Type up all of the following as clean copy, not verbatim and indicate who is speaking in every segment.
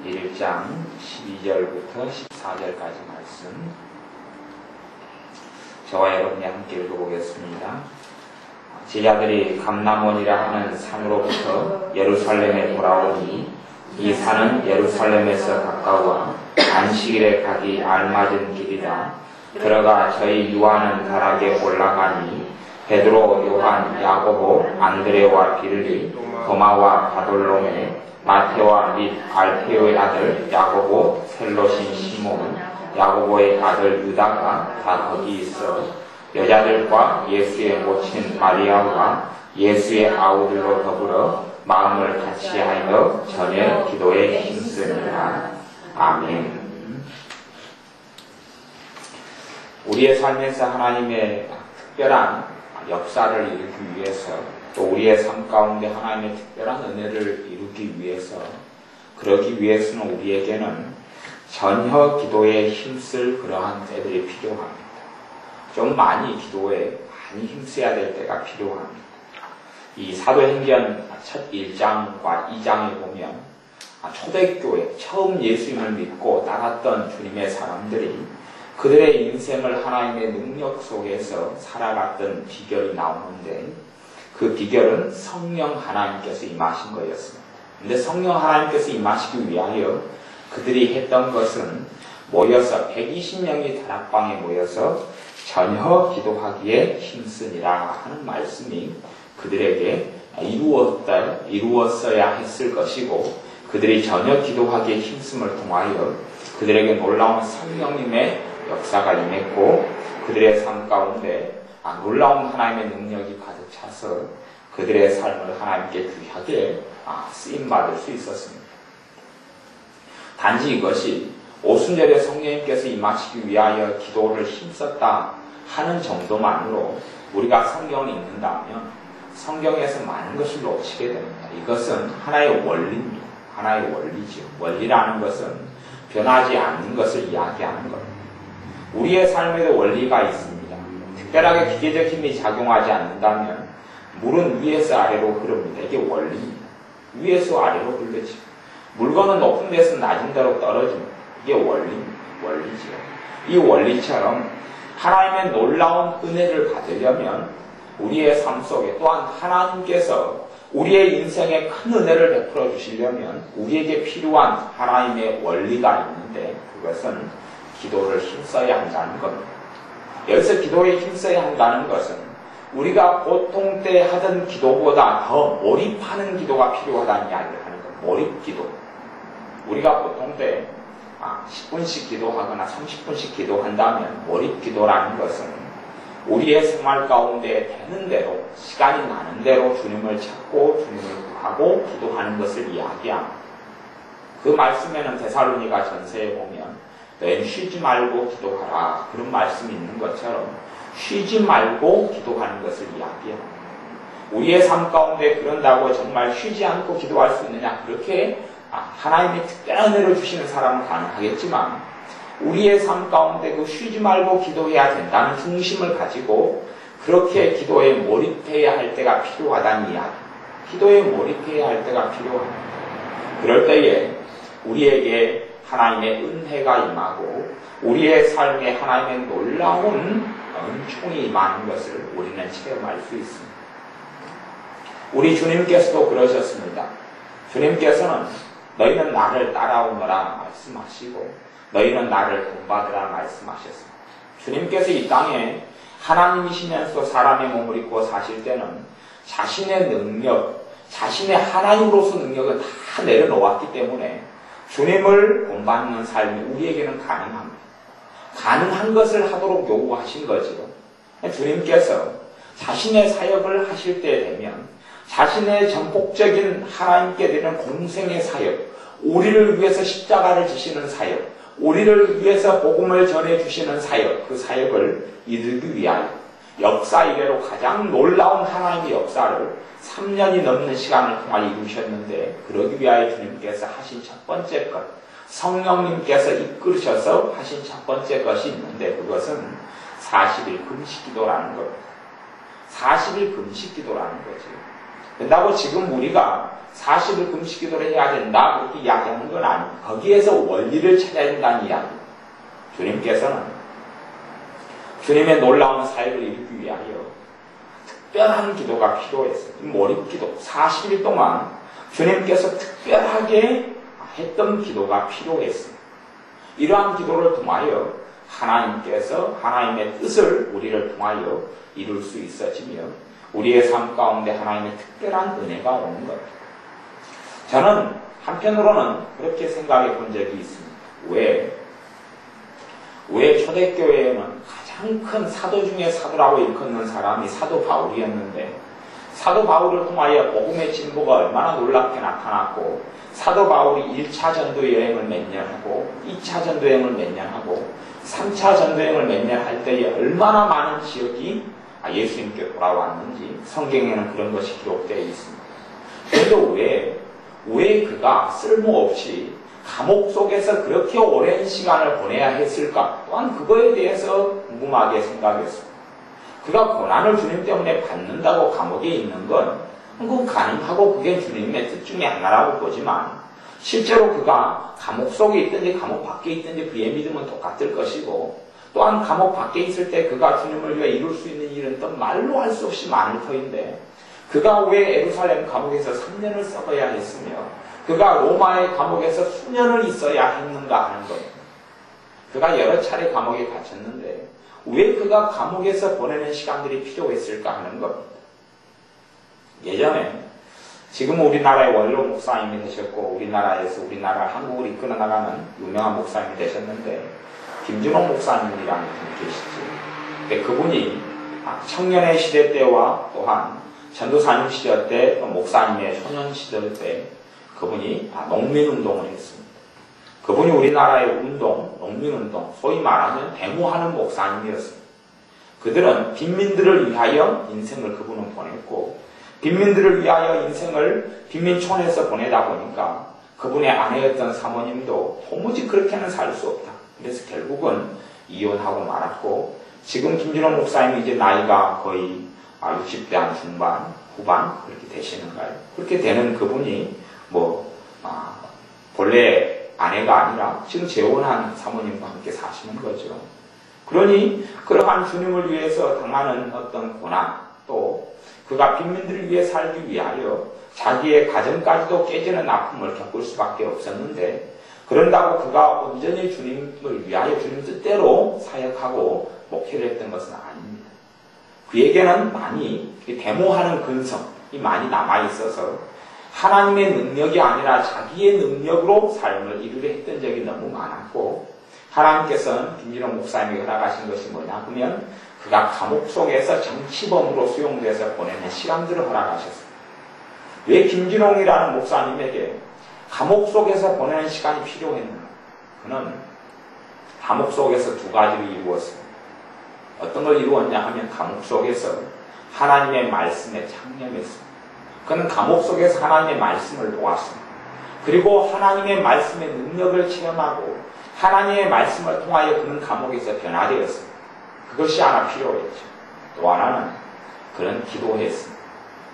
Speaker 1: 1장 12절부터 14절까지 말씀 저와 여러분이 함께 읽어보겠습니다. 제자들이 감람원이라 하는 산으로부터 예루살렘에 돌아오니 이 산은 예루살렘에서 가까워 안식일에 가기 알맞은 길이라. 들어가 저희 유하는 다락에 올라가니 베드로, 요한, 야고보, 안드레와 빌리, 도마와 바돌로메, 마테와 및 알페오의 아들 야고보, 셀로신 시몬, 야고보의 아들 유다가 다 거기 있어 여자들과 예수의 모친 마리아와 예수의 아우들로 더불어 마음을 같이하여 전혀 기도에 힘쓰니라. 아멘. 우리의 삶에서 하나님의 특별한 역사를 이루기 위해서, 또 우리의 삶 가운데 하나님의 특별한 은혜를 이루기 위해서, 그러기 위해서는 우리에게는 전혀 기도에 힘쓸 그러한 때들이 필요합니다. 좀 많이 기도에 많이 힘써야 될 때가 필요합니다. 이 사도행전 첫 1장과 2장에 보면 초대교회 처음 예수님을 믿고 따랐던 주님의 사람들이 그들의 인생을 하나님의 능력 속에서 살아갔던 비결이 나오는데, 그 비결은 성령 하나님께서 임하신 거였습니다. 근데 성령 하나님께서 임하시기 위하여 그들이 했던 것은 모여서 120명이 다락방에 모여서 전혀 기도하기에 힘쓰니라 하는 말씀이 그들에게 이루었어야 했을 것이고, 그들이 전혀 기도하기에 힘씀을 통하여 그들에게 놀라운 성령님의 역사가 임했고, 그들의 삶 가운데 놀라운 하나님의 능력이 가득 차서 그들의 삶을 하나님께 귀하게 쓰임받을 수 있었습니다. 단지 이것이 오순절에 성령님께서 임하시기 위하여 기도를 힘썼다 하는 정도만으로 우리가 성경을 읽는다면 성경에서 많은 것을 놓치게 됩니다. 이것은 하나의 원리입니다. 하나의 원리죠. 원리라는 것은 변하지 않는 것을 이야기하는 겁니다. 우리의 삶에도 원리가 있습니다. 특별하게 기계적 힘이 작용하지 않는다면 물은 위에서 아래로 흐릅니다. 이게 원리입니다. 위에서 아래로 흐르지. 물건은 높은 데서 낮은 데로 떨어집니다. 이게 원리입니다. 원리죠. 이 원리처럼 하나님의 놀라운 은혜를 받으려면 우리의 삶 속에, 또한 하나님께서 우리의 인생에 큰 은혜를 베풀어 주시려면 우리에게 필요한 하나님의 원리가 있는데, 그것은 기도를 힘써야 한다는 겁니다. 여기서 기도에 힘써야 한다는 것은 우리가 보통 때 하던 기도보다 더 몰입하는 기도가 필요하다는 이야기를 하는 겁니다. 몰입기도. 우리가 보통 때 10분씩 기도하거나 30분씩 기도한다면 몰입기도라는 것은 우리의 생활 가운데 되는 대로, 시간이 나는 대로 주님을 찾고 주님을 구하고 기도하는 것을 이야기합니다. 그 말씀에는 데살로니가 전서에 보면 너희는 쉬지 말고 기도하라, 그런 말씀이 있는 것처럼 쉬지 말고 기도하는 것을 이야기합니다. 우리의 삶 가운데 그런다고 정말 쉬지 않고 기도할 수 있느냐? 그렇게 하나님의 특별한 은혜를 주시는 사람은 가능하겠지만 우리의 삶 가운데 그 쉬지 말고 기도해야 된다는 중심을 가지고 그렇게 기도에 몰입해야 할 때가 필요하다는 이야기. 기도에 몰입해야 할 때가 필요합니다. 그럴 때에 우리에게 하나님의 은혜가 임하고 우리의 삶에 하나님의 놀라운 은총이 임하는 것을 우리는 체험할 수 있습니다. 우리 주님께서도 그러셨습니다. 주님께서는 너희는 나를 따라오너라 말씀하시고 너희는 나를 본받으라 말씀하셨습니다. 주님께서 이 땅에 하나님이시면서 사람의 몸을 입고 사실 때는 자신의 능력, 자신의 하나님으로서 능력을 다 내려놓았기 때문에 주님을 본받는 삶이 우리에게는 가능합니다. 가능한 것을 하도록 요구하신 거지요. 주님께서 자신의 사역을 하실 때 되면 자신의 전폭적인 하나님께 드리는 공생의 사역, 우리를 위해서 십자가를 지시는 사역, 우리를 위해서 복음을 전해주시는 사역, 그 사역을 이루기 위하여 역사 이래로 가장 놀라운 하나님의 역사를 3년이 넘는 시간을 동안 이루셨는데, 그러기 위하여 주님께서 하신 첫 번째 것, 성령님께서 이끌으셔서 하신 첫 번째 것이 있는데, 그것은 40일 금식기도라는 겁니다. 40일 금식기도라는 거죠. 된다고 지금 우리가 40일 금식 기도를 해야 된다 그렇게 이야기하는 건 아니에요. 거기에서 원리를 찾아야 된다는 이야기입니다. 주님께서는 주님의 놀라운 사역을 이루기 위하여 특별한 기도가 필요했어요. 몰입기도 40일 동안 주님께서 특별하게 했던 기도가 필요했습니다. 이러한 기도를 통하여 하나님께서 하나님의 뜻을 우리를 통하여 이룰 수 있어지며 우리의 삶 가운데 하나님의 특별한 은혜가 오는 것. 저는 한편으로는 그렇게 생각해 본 적이 있습니다. 왜 초대교회에는 가장 큰 사도 중에 사도라고 일컫는 사람이 사도 바울이었는데 사도 바울을 통하여 복음의 진보가 얼마나 놀랍게 나타났고 사도 바울이 1차 전도 여행을 몇 년 하고 2차 전도 여행을 몇 년 하고 3차 전도 여행을 몇 년 할 때에 얼마나 많은 지역이 예수님께 돌아왔는지 성경에는 그런 것이 기록되어 있습니다. 그런데 왜 그가 쓸모없이 감옥 속에서 그렇게 오랜 시간을 보내야 했을까? 또한 그거에 대해서 궁금하게 생각했습니다. 그가 고난을 주님 때문에 받는다고 감옥에 있는 건 그건 가능하고 그게 주님의 뜻 중에 하나라고 보지만 실제로 그가 감옥 속에 있든지 감옥 밖에 있든지 그의 믿음은 똑같을 것이고 또한 감옥 밖에 있을 때 그가 주님을 위해 이룰 수 있는 일은 또 말로 할 수 없이 많을 터인데 그가 왜 예루살렘 감옥에서 3년을 썩어야 했으며 그가 로마의 감옥에서 수년을 있어야 했는가 하는 거예요. 그가 여러 차례 감옥에 갇혔는데 왜 그가 감옥에서 보내는 시간들이 필요했을까 하는 겁니다. 예전에 지금 우리나라의 원로 목사님이 되셨고 우리나라 한국을 이끌어 나가는 유명한 목사님이 되셨는데 김준호 목사님이라는 분이 계시죠. 근데 그분이 청년의 시대 때와 또한 전도사님 시절 때 또 목사님의 소년 시절 때 그분이 농민운동을 했습니다. 그분이 우리나라의 농민운동, 소위 말하면 데모하는 목사님이었습니다. 그들은 빈민들을 위하여 인생을 그분은 보냈고 빈민들을 위하여 인생을 빈민촌에서 보내다 보니까 그분의 아내였던 사모님도 도무지 그렇게는 살 수 없다. 그래서 결국은 이혼하고 말았고 지금 김준호 목사님이 이제 나이가 거의 60대 한 중반, 후반 그렇게 되시는가요? 그렇게 되는 그분이 본래 아내가 아니라 지금 재혼한 사모님과 함께 사시는 거죠. 그러니 그러한 주님을 위해서 당하는 어떤 고난 또 그가 빈민들을 위해 살기 위하여 자기의 가정까지도 깨지는 아픔을 겪을 수밖에 없었는데 그런다고 그가 온전히 주님을 위하여 주님 뜻대로 사역하고 목회를 했던 것은 아닙니다. 그에게는 많이 데모하는 근성이 많이 남아있어서 하나님의 능력이 아니라 자기의 능력으로 삶을 이루려 했던 적이 너무 많았고 하나님께서는 김진호 목사님에게 허락하신 것이 뭐냐 하면 그가 감옥 속에서 정치범으로 수용돼서 보내는 시간들을 허락하셨습니다. 왜 김진홍이라는 목사님에게 감옥 속에서 보내는 시간이 필요했는가? 그는 감옥 속에서 두 가지를 이루었습니다. 어떤 걸 이루었냐 하면 감옥 속에서 하나님의 말씀에 창념했습니다. 그는 감옥 속에서 하나님의 말씀을 보았습니다. 그리고 하나님의 말씀의 능력을 체험하고 하나님의 말씀을 통하여 그는 감옥에서 변화되었습니다. 그것이 하나 필요했죠. 또 하나는 그는 기도했습니다.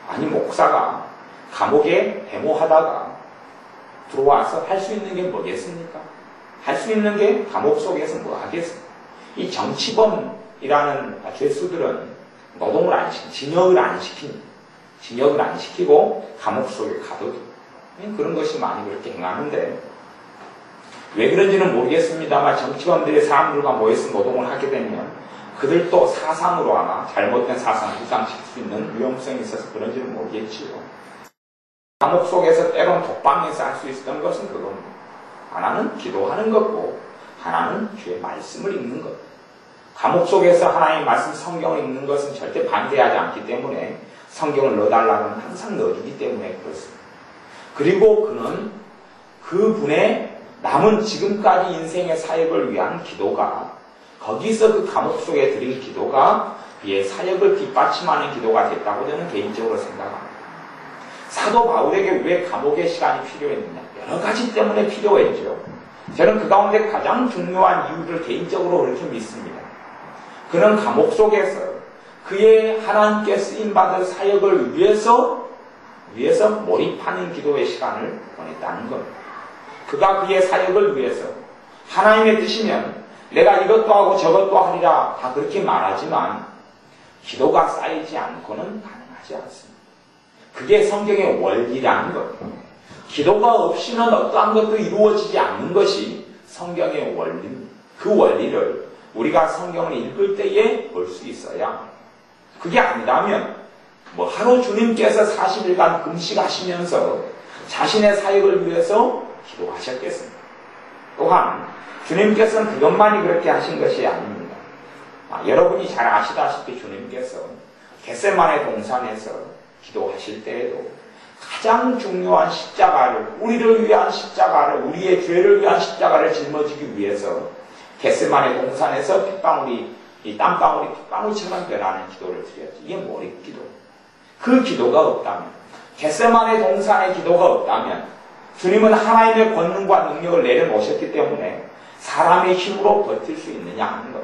Speaker 1: 아니 목사가 감옥에 데모하다가 들어와서 할 수 있는 게 뭐겠습니까? 할 수 있는 게 감옥 속에서 뭐 하겠습니까? 이 정치범이라는 죄수들은 노동을 안 시키고 징역을 안 시킵니다. 징역을 안 시키고 감옥 속에 가둬두고 그런 것이 많이 그렇게 행하는데 왜 그런지는 모르겠습니다만 정치범들이 사람들과 모여서 노동을 하게 되면 그들도 사상으로 아마 잘못된 사상을 주장시킬 수 있는 위험성이 있어서 그런지는 모르겠지요. 감옥 속에서 때론 독방에서 할 수 있었던 것은 그겁니다. 하나는 기도하는 것고 하나는 주의 말씀을 읽는 것. 감옥 속에서 하나님의 말씀 성경을 읽는 것은 절대 반대하지 않기 때문에 성경을 넣어달라면 항상 넣어주기 때문에 그렇습니다. 그리고 그는 그분의 남은 지금까지 인생의 사역을 위한 기도가 거기서 그 감옥 속에 드린 기도가 그의 사역을 뒷받침하는 기도가 됐다고 저는 개인적으로 생각합니다. 사도 바울에게 왜 감옥의 시간이 필요했느냐? 여러 가지 때문에 필요했죠. 저는 그 가운데 가장 중요한 이유를 개인적으로 그렇게 믿습니다. 그는 감옥 속에서 그의 하나님께 쓰임받을 사역을 위해서 위해서 몰입하는 기도의 시간을 보냈다는 겁니다. 그가 그의 사역을 위해서 하나님의 뜻이면 내가 이것도 하고 저것도 하리라 다 그렇게 말하지만 기도가 쌓이지 않고는 가능하지 않습니다. 그게 성경의 원리라는 겁니다. 기도가 없이는 어떠한 것도 이루어지지 않는 것이 성경의 원리입니다. 그 원리를 우리가 성경을 읽을 때에 볼 수 있어야, 그게 아니라면 하루 주님께서 40일간 금식하시면서 자신의 사역을 위해서 기도하셨겠습니다. 또한 주님께서는 그것만이 그렇게 하신 것이 아닙니다. 여러분이 잘 아시다시피 주님께서 겟세마네 동산에서 기도하실 때에도 가장 중요한 십자가를, 우리를 위한 십자가를, 우리의 죄를 위한 십자가를 짊어지기 위해서 겟세마네 동산에서 땀방울이 핏방울처럼 변하는 기도를 드렸죠. 이게 몰입기도. 그 기도가 없다면, 겟세마네 동산의 기도가 없다면 주님은 하나님의 권능과 능력을 내려놓으셨기 때문에 사람의 힘으로 버틸 수 있느냐 하는 것.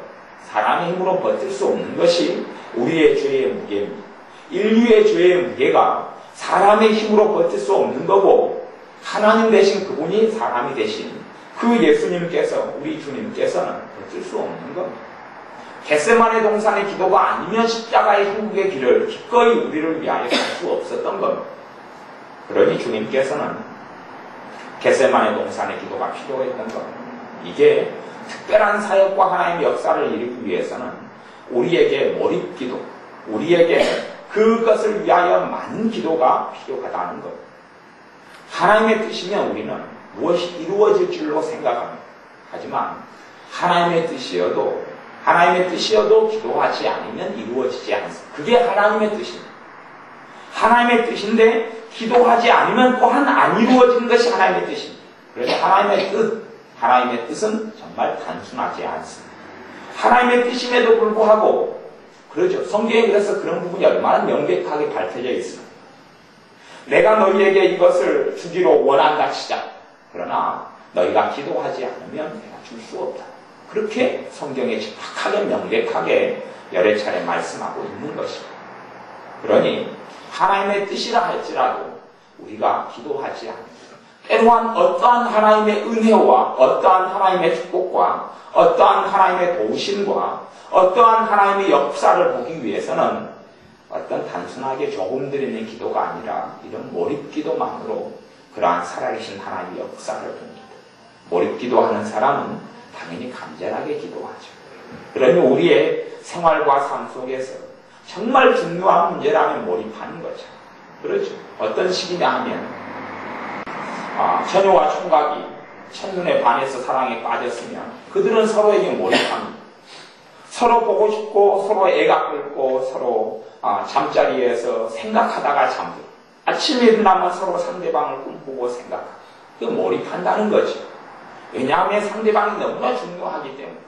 Speaker 1: 사람의 힘으로 버틸 수 없는 것이 우리의 죄의 무게입니다. 인류의 죄의 무게가 사람의 힘으로 버틸 수 없는 거고, 하나님 대신 그분이 사람이 되신 그 예수님께서, 우리 주님께서는 버틸 수 없는 겁니다. 겟세마네 동산의 기도가 아니면 십자가의 행복의 길을 기꺼이 우리를 위하여 갈 수 없었던 겁니다. 그러니 주님께서는 겟세마네 동산의 기도가 필요했던 겁니다. 이게 특별한 사역과 하나님의 역사를 이루기 위해서는 우리에게 몰입기도, 우리에게 그것을 위하여 많은 기도가 필요하다는 것. 하나님의 뜻이면 우리는 무엇이 이루어질 줄로 생각합니다. 하지만 하나님의 뜻이어도 기도하지 않으면 이루어지지 않습니다. 그게 하나님의 뜻입니다. 하나님의 뜻인데 기도하지 않으면 또한 안 이루어지는 것이 하나님의 뜻입니다. 그래서 하나님의 뜻은 정말 단순하지 않습니다. 하나님의 뜻임에도 불구하고, 그러죠. 성경에 그래서 그런 부분이 얼마나 명백하게 밝혀져 있습니다. 내가 너희에게 이것을 주기로 원한다 치자. 그러나 너희가 기도하지 않으면 내가 줄 수 없다. 그렇게 성경에 정확하게 명백하게 여러 차례 말씀하고 있는 것입니다. 그러니 하나님의 뜻이라 할지라도 우리가 기도하지 않습니다. 때로한 어떠한 하나님의 은혜와 어떠한 하나님의 축복과 어떠한 하나님의 도우심과 어떠한 하나님의 역사를 보기 위해서는 어떤 단순하게 조금 드리는 기도가 아니라 이런 몰입기도만으로 그러한 살아계신 하나님의 역사를 봅니다. 몰입기도하는 사람은 당연히 간절하게 기도하죠. 그러니 우리의 생활과 삶 속에서 정말 중요한 문제라면 몰입하는 거죠. 그렇죠. 어떤 식이냐 하면 처녀와 총각이 첫눈에 반해서 사랑에 빠졌으면 그들은 서로에게 몰입합니다. 서로 보고 싶고 서로 애가 끓고 서로 잠자리에서 생각하다가 잠들고, 아침에 일어나면 서로 상대방을 꿈꾸고 생각하고, 그 몰입한다는 거죠. 왜냐하면 상대방이 너무나 중요하기 때문에.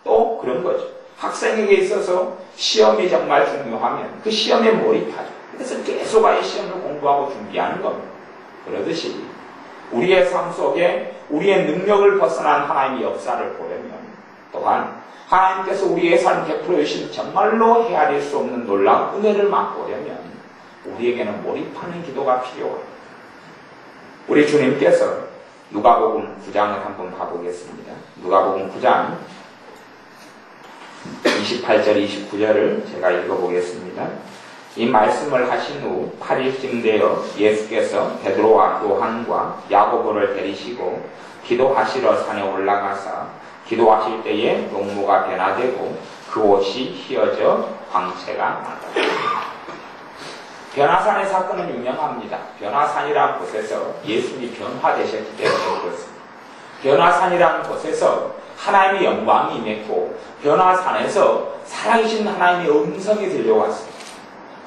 Speaker 1: 또 그런 거죠. 학생에게 있어서 시험이 정말 중요하면 그 시험에 몰입하죠. 그래서 계속 아예 시험을 공부하고 준비하는 겁니다. 그러듯이 우리의 삶 속에 우리의 능력을 벗어난 하나님의 역사를 보려면, 또한 하나님께서 우리의 삶 베풀어 주신 정말로 헤아릴 수 없는 놀라운 은혜를 맛보려면 우리에게는 몰입하는 기도가 필요합니다. 우리 주님께서 누가복음 9장을 한번 봐보겠습니다. 누가복음 9장 28절 29절을 제가 읽어보겠습니다. 이 말씀을 하신 후 8일쯤 되어 예수께서 베드로와 요한과 야고보를 데리시고 기도하시러 산에 올라가사 기도하실 때에 용모가 변화되고 그 옷이 휘어져 광채가 나더라. 변화산의 사건은 유명합니다. 변화산이라는 곳에서 예수님이 변화되셨기 때문에 그렇습니다. 변화산이라는 곳에서 하나님의 영광이 임했고, 변화산에서 살아계신 하나님의 음성이 들려왔습니다.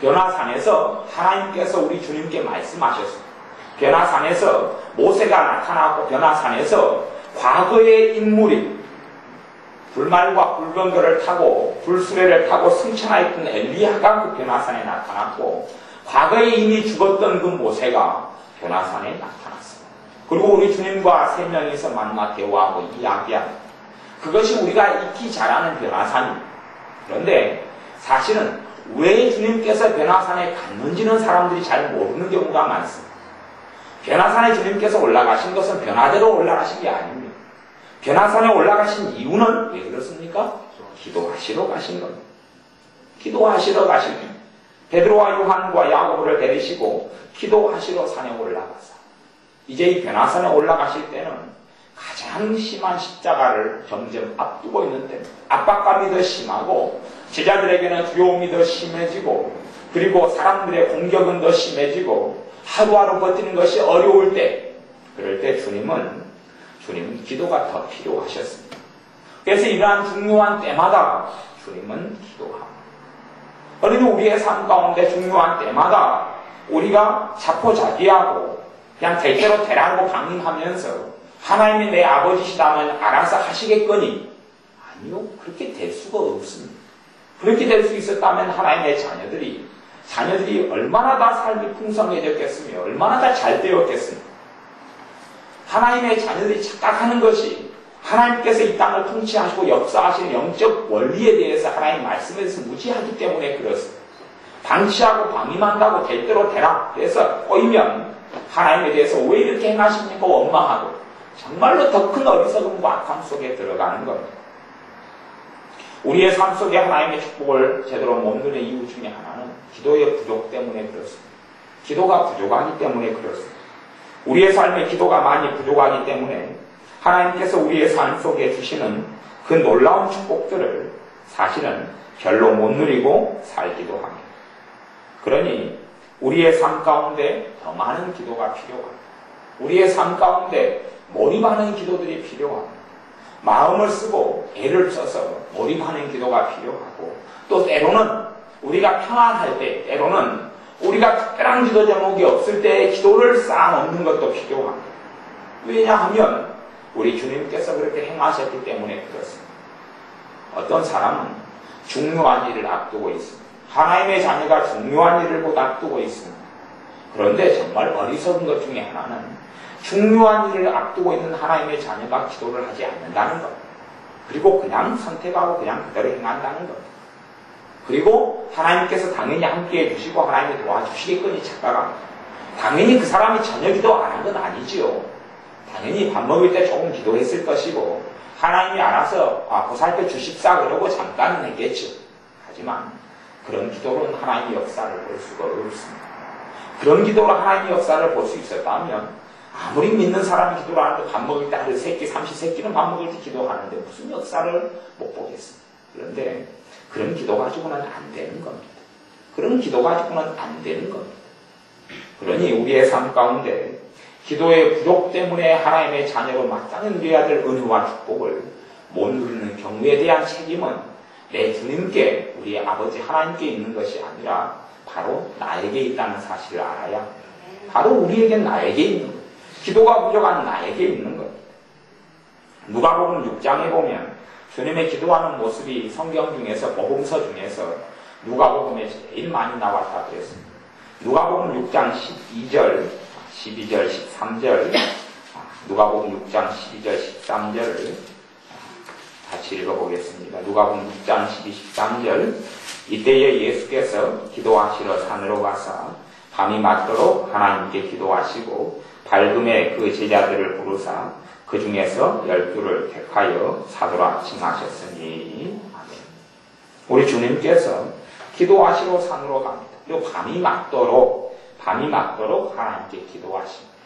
Speaker 1: 변화산에서 하나님께서 우리 주님께 말씀하셨습니다. 변화산에서 모세가 나타나고, 변화산에서 과거의 인물이 불말과 불병거를 타고 불수레를 타고 승천하였던 엘리야가 그 변화산에 나타났고, 과거에 이미 죽었던 그 모세가 변화산에 나타났습니다. 그리고 우리 주님과 세 명이서 만나 대화하고 이야기합니다. 그것이 우리가 익히 잘 아는 변화산입니다. 그런데 사실은 왜 주님께서 변화산에 갔는지는 사람들이 잘 모르는 경우가 많습니다. 변화산에 주님께서 올라가신 것은 변화대로 올라가신 게 아닙니다. 변화산에 올라가신 이유는 왜 그렇습니까? 기도하시러 가신 겁니다. 기도하시러 가신 겁니다. 베드로와 요한과 야고보를 데리시고 기도하시러 산에 올라가서 이제 이 변화산에 올라가실 때는 가장 심한 십자가를 점점 앞두고 있는 때입니다. 압박감이 더 심하고 제자들에게는 두려움이 더 심해지고 그리고 사람들의 공격은 더 심해지고 하루하루 버티는 것이 어려울 때 그럴 때 주님은 기도가 더 필요하셨습니다. 그래서 이러한 중요한 때마다 주님은 기도합니다. 그러니 우리의 삶 가운데 중요한 때마다 우리가 자포자기하고 그냥 될 대로 되라고 방임하면서 하나님이 내 아버지시다면 알아서 하시겠거니 아니요. 그렇게 될 수가 없습니다. 그렇게 될 수 있었다면 하나님의 자녀들이 얼마나 다 삶이 풍성해졌겠으며 얼마나 다 잘 되었겠습니까? 하나님의 자녀들이 착각하는 것이 하나님께서 이 땅을 통치하시고 역사하시는 영적 원리에 대해서 하나님 말씀에서 무지하기 때문에 그렇습니다. 방치하고 방임한다고 될 대로 되라. 그래서 꼬이면 하나님에 대해서 왜 이렇게 행하십니까? 원망하고 정말로 더 큰 어리석음과 악함 속에 들어가는 겁니다. 우리의 삶 속에 하나님의 축복을 제대로 못 누리는 이유 중에 하나는 기도의 부족 때문에 그렇습니다. 기도가 부족하기 때문에 그렇습니다. 우리의 삶에 기도가 많이 부족하기 때문에 하나님께서 우리의 삶 속에 주시는 그 놀라운 축복들을 사실은 별로 못 누리고 살기도 합니다. 그러니 우리의 삶 가운데 더 많은 기도가 필요합니다. 우리의 삶 가운데 몰입하는 기도들이 필요합니다. 마음을 쓰고 애를 써서 몰입하는 기도가 필요하고 또 때로는 우리가 평안할 때 때로는 우리가 특별한 기도 제목이 없을 때 기도를 쌓아놓는 것도 필요합니다. 왜냐하면 우리 주님께서 그렇게 행하셨기 때문에 그렇습니다. 어떤 사람은 중요한 일을 앞두고 있습니다. 하나님의 자녀가 중요한 일을 곧 앞두고 있습니다. 그런데 정말 어리석은 것 중에 하나는 중요한 일을 앞두고 있는 하나님의 자녀가 기도를 하지 않는다는 것. 그리고 그냥 선택하고 그냥 그대로 행한다는 것. 그리고 하나님께서 당연히 함께해 주시고 하나님이 도와주시겠거니 착각합니다. 당연히 그 사람이 전혀 기도 안 한 건 아니지요. 당연히 밥 먹을 때 조금 기도했을 것이고 하나님이 알아서 보살펴 주십사 그러고 잠깐은 했겠죠. 하지만 그런 기도로는 하나님의 역사를 볼 수가 없습니다. 그런 기도로 하나님의 역사를 볼 수 있었다면 아무리 믿는 사람이 기도를 하는데 밥 먹을 때 하루 3끼, 30세끼는 밥 먹을 때 기도하는데 무슨 역사를 못 보겠습니다. 그런데 그런 기도 가지고는 안 되는 겁니다. 그런 기도 가지고는 안 되는 겁니다. 그러니 우리의 삶 가운데 기도의 부족 때문에 하나님의 자녀로 마땅히 누려야 될 은혜와 축복을 못 누리는 경우에 대한 책임은 내 주님께 우리 아버지 하나님께 있는 것이 아니라 바로 나에게 있다는 사실을 알아야 합니다. 바로 우리에겐 나에게 있는 것. 기도가 부족한 나에게 있는 것. 누가복음 6장에 보면 주님의 기도하는 모습이 성경 중에서 복음서 중에서 누가복음에 제일 많이 나왔다 그랬습니다. 누가복음 6장 12절, 13절 누가복음 6장 12절, 13절을 같이 읽어보겠습니다. 누가복음 6장 12, 13절 이때에 예수께서 기도하시러 산으로 가사 밤이 맞도록 하나님께 기도하시고 밝음에 그 제자들을 부르사 그 중에서 12를 택하여 사도라 칭하셨으니 아멘. 우리 주님께서 기도하시러 산으로 갑니다. 그리고 밤이 맞도록 하나님께 기도하십니다.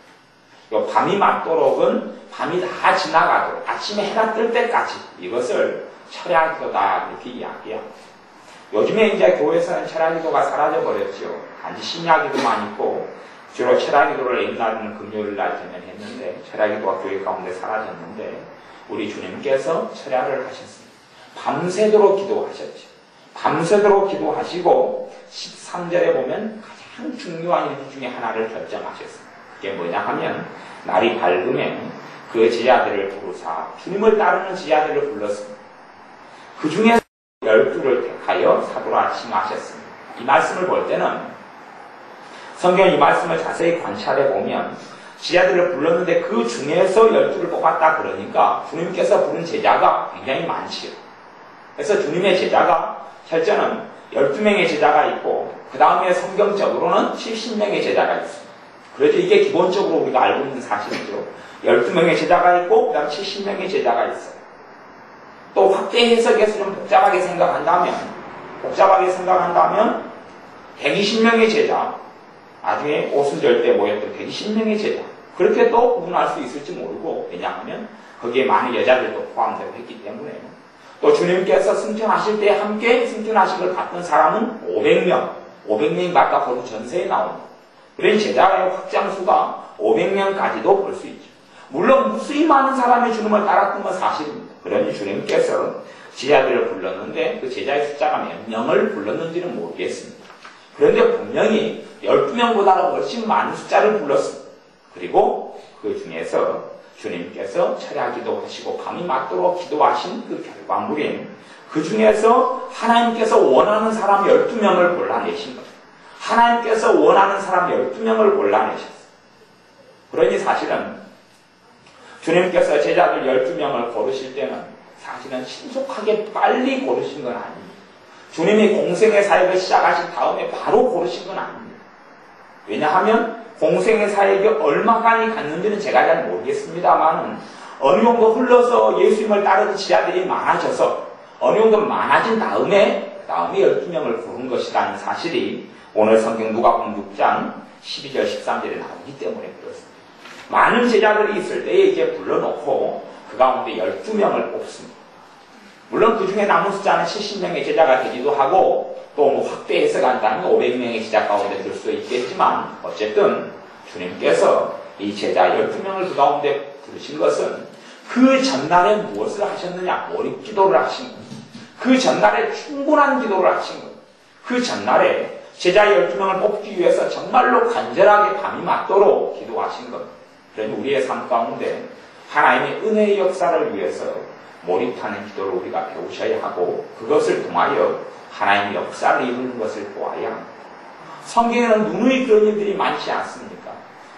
Speaker 1: 밤이 맞도록은 밤이 다 지나가도록 아침에 해가 뜰 때까지 이것을 철야기도다 이렇게 이야기합니다. 요즘에 이제 교회에서는 철야기도가 사라져버렸죠. 단지 심야기도만 있고 주로 철야기도를 옛날에는 금요일날 진행했는데 철야기도가 교회 가운데 사라졌는데 우리 주님께서 철야를 하셨습니다. 밤새도록 기도하셨죠. 밤새도록 기도하시고 13절에 보면 가장 중요한 일 중에 하나를 결정하셨습니다. 그게 뭐냐 하면 날이 밝음에 그 제자들을 부르사 주님을 따르는 제자들을 불렀습니다. 그 중에서 12를 택하여 사도라 칭하셨습니다. 이 말씀을 볼 때는 성경 이 말씀을 자세히 관찰해 보면 제자들을 불렀는데 그 중에서 12를 뽑았다 그러니까 주님께서 부른 제자가 굉장히 많지요. 그래서 주님의 제자가 첫째는 12명의 제자가 있고 그 다음에 성경적으로는 70명의 제자가 있습니다. 그래서 이게 기본적으로 우리가 알고 있는 사실이죠. 12명의 제자가 있고 그 다음 70명의 제자가 있어요. 또 확대 해석해서 좀 복잡하게 생각한다면 120명의 제자, 나중에 오순절 때 모였던 120명의 제자, 그렇게 또 구분할 수 있을지 모르고, 왜냐하면 거기에 많은 여자들도 포함되고 했기 때문에. 또 주님께서 승천하실 때 함께 승천하신 걸 봤던 사람은 500명이 아까 거기 전세에 나옵니다. 그런 제자의 확장수가 500명까지도 볼 수 있죠. 물론 무수히 많은 사람이 주님을 따랐던 건 사실입니다. 그러니 주님께서 제자들을 불렀는데 그 제자의 숫자가 몇 명을 불렀는지는 모르겠습니다. 그런데 분명히 12명보다는 훨씬 많은 숫자를 불렀습니다. 그리고 그 중에서 주님께서 철야 기도하시고 밤이 맞도록 기도하신 그 결과물인 그 중에서 하나님께서 원하는 사람 12명을 골라내신 겁니다. 하나님께서 원하는 사람 12명을 골라내셨어요. 그러니 사실은 주님께서 제자들 12명을 고르실 때는 사실은 신속하게 빨리 고르신 건 아닙니다. 주님이 공생의 사역을 시작하신 다음에 바로 고르신 건 아닙니다. 왜냐하면 공생의 사역이 얼마간이 갔는지는 제가 잘 모르겠습니다만 어느 정도 흘러서 예수님을 따르는 제자들이 많아져서 어느 정도 많아진 다음에 12명을 고른 것이라는 사실이 오늘 성경 누가복음 6장 12절 13절에 나오기 때문에 그렇습니다. 많은 제자들이 있을 때에 이제 불러놓고 그 가운데 12명을 뽑습니다. 물론 그 중에 남은 숫자는 70명의 제자가 되기도 하고 또 뭐 확대 해석한다면 500명의 제자 가운데 들 수 있겠지만 어쨌든 주님께서 이 제자 12명을 그 가운데 부르신 것은 그 전날에 무엇을 하셨느냐? 몰입 기도를 하신 겁니다. 그 전날에 충분한 기도를 하신 겁니다. 그 전날에 제자 12명을 뽑기 위해서 정말로 간절하게 밤이 맞도록 기도하신 겁니다. 그러니 우리의 삶 가운데 하나님의 은혜의 역사를 위해서 몰입하는 기도를 우리가 배우셔야 하고 그것을 통하여 하나님의 역사를 이루는 것을 보아야 합니다. 성경에는 누누이 그런 일들이 많지 않습니까?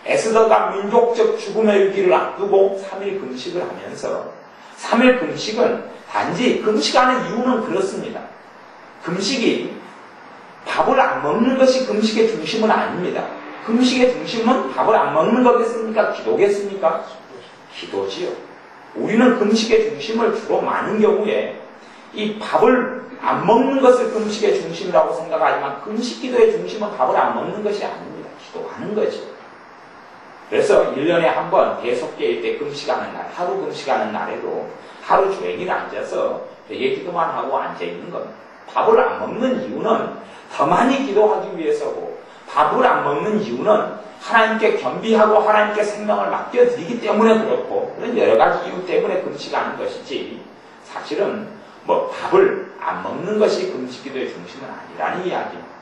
Speaker 1: 에스더가 민족적 죽음의 위기를 앞두고 3일 금식을 하면서 3일 금식은 단지 금식하는 이유는 그렇습니다. 금식이 밥을 안 먹는 것이 금식의 중심은 아닙니다. 금식의 중심은 밥을 안 먹는 거겠습니까? 기도겠습니까? 기도지요. 우리는 금식의 중심을 주로 많은 경우에 이 밥을 안 먹는 것을 금식의 중심이라고 생각하지만 금식 기도의 중심은 밥을 안 먹는 것이 아닙니다. 기도하는 거죠. 그래서 1년에 한 번 대속계일 때 금식하는 날, 하루 금식하는 날에도 하루 종일 앉아서 되게 기도만 하고 앉아있는 겁니다. 밥을 안 먹는 이유는 더 많이 기도하기 위해서고 밥을 안 먹는 이유는 하나님께 겸비하고 하나님께 생명을 맡겨드리기 때문에 그렇고 그런 여러 가지 이유 때문에 금식하는 것이지 사실은 뭐 밥을 안 먹는 것이 금식기도의 중심은 아니라는 이야기입니다.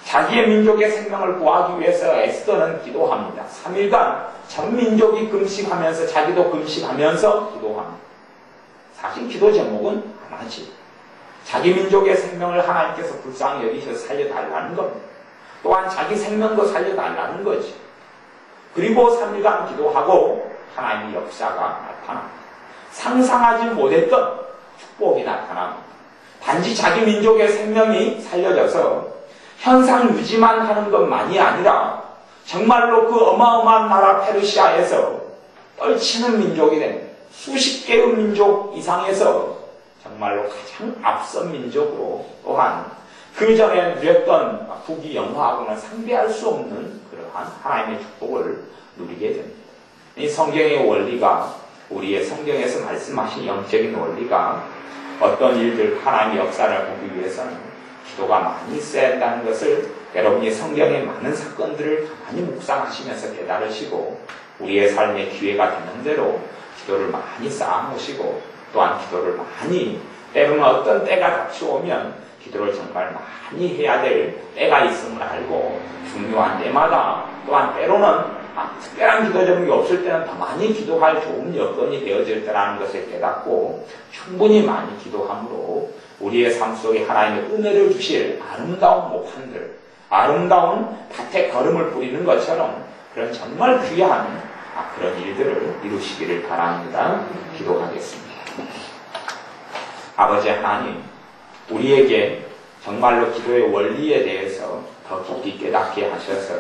Speaker 1: 자기의 민족의 생명을 구하기 위해서 에스더는 기도합니다. 3일간 전 민족이 금식하면서 자기도 금식하면서 기도합니다. 사실 기도 제목은 하나지. 자기 민족의 생명을 하나님께서 불쌍히 여기셔서 살려달라는 겁니다. 또한 자기 생명도 살려달라는 거지. 그리고 3일간 기도하고 하나님의 역사가 나타납니다. 상상하지 못했던 축복이 나타납니다. 단지 자기 민족의 생명이 살려져서 현상 유지만 하는 것만이 아니라 정말로 그 어마어마한 나라 페르시아에서 떨치는 민족이 된 수십 개의 민족 이상에서 정말로 가장 앞선 민족으로 또한 그 전에 누렸던 북이 영화하고는 상대할 수 없는 그러한 하나님의 축복을 누리게 됩니다. 이 성경의 원리가 우리의 성경에서 말씀하신 영적인 원리가 어떤 일들 하나님의 역사를 보기 위해서는 기도가 많이 있어야 한다는 것을 여러분이 성경의 많은 사건들을 가만히 묵상하시면서 깨달으시고 우리의 삶의 기회가 되는 대로 기도를 많이 쌓아놓으시고 또한 기도를 많이 때로는 어떤 때가 닥쳐오면 기도를 정말 많이 해야 될 때가 있음을 알고 중요한 때마다 또한 때로는 특별한 기도 제목이 없을 때는 더 많이 기도할 좋은 여건이 되어질 때라는 것을 깨닫고 충분히 많이 기도함으로 우리의 삶 속에 하나님의 은혜를 주실 아름다운 목한들, 아름다운 밭에 걸음을 뿌리는 것처럼 그런 정말 귀한 그런 일들을 이루시기를 바랍니다. 기도하겠습니다. 아버지 하나님, 우리에게 정말로 기도의 원리에 대해서 더 깊이 깨닫게 하셔서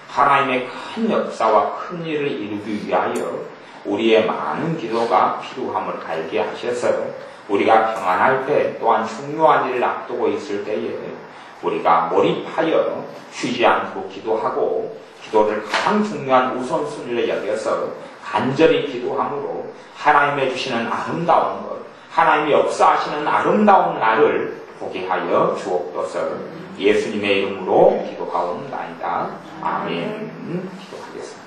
Speaker 1: 하나님의 큰 역사와 큰 일을 이루기 위하여 우리의 많은 기도가 필요함을 알게 하셔서 우리가 평안할 때 또한 중요한 일을 앞두고 있을 때에 우리가 몰입하여 쉬지 않고 기도하고 기도를 가장 중요한 우선순위를 여겨서 간절히 기도함으로 하나님의 주시는 아름다운 것, 하나님이 역사하시는 아름다운 날을 보게 하여 주옵소서. 예수님의 이름으로 기도하옵나이다. 아멘. 기도하겠습니다.